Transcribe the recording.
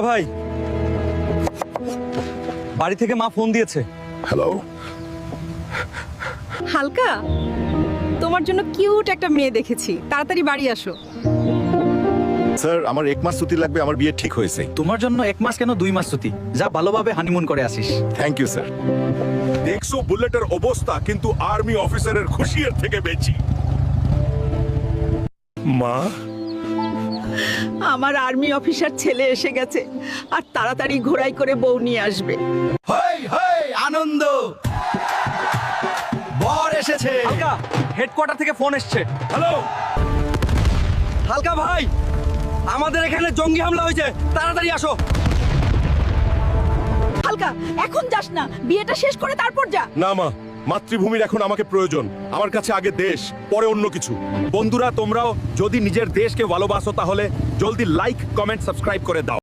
ভাই, বাড়ি থেকে মা ফোন দিয়েছে। হ্যালো। হালকা, তোমার জন্য কিউট একটা মেয়ে দেখেছি, তাড়াতাড়ি বাড়ি আসো। স্যার, আমার 1 মাস ছুটি লাগবে, আমার বিয়ে ঠিক হয়েছে। তোমার জন্য 1 মাস কেন 2 মাস ছুটি, যা ভালোভাবে হানিমুন করে আসিস। Thank you sir. দেখছো বুলেটের অবস্থা, কিন্তু আর্মি অফিসারের খুশির থেকে বেশি। মা, আমার আর্মি অফিসার ছেলে এসে গেছে, আর তাড়াতাড়ি ঘোড়াই করে বউ নিয়ে আসবে। হই হই আনন্দ, বর এসেছে। হালকা, হেডকোয়ার্টার থেকে ফোন এসছে। হ্যালো। হালকা ভাই, আমাদের এখানে জঙ্গি হামলা হয়েছে, তাড়াতাড়ি আসো। হালকা, এখন যাস না, বিয়েটা শেষ করে তারপর যা। না মা, মাতৃভূমির এখন আমাকে প্রয়োজন। আমার কাছে আগে দেশ, পরে অন্য কিছু। বন্ধুরা, তোমরাও যদি নিজের দেশকে ভালোবাসো তাহলে জলদি লাইক, কমেন্ট, সাবস্ক্রাইব করে দাও।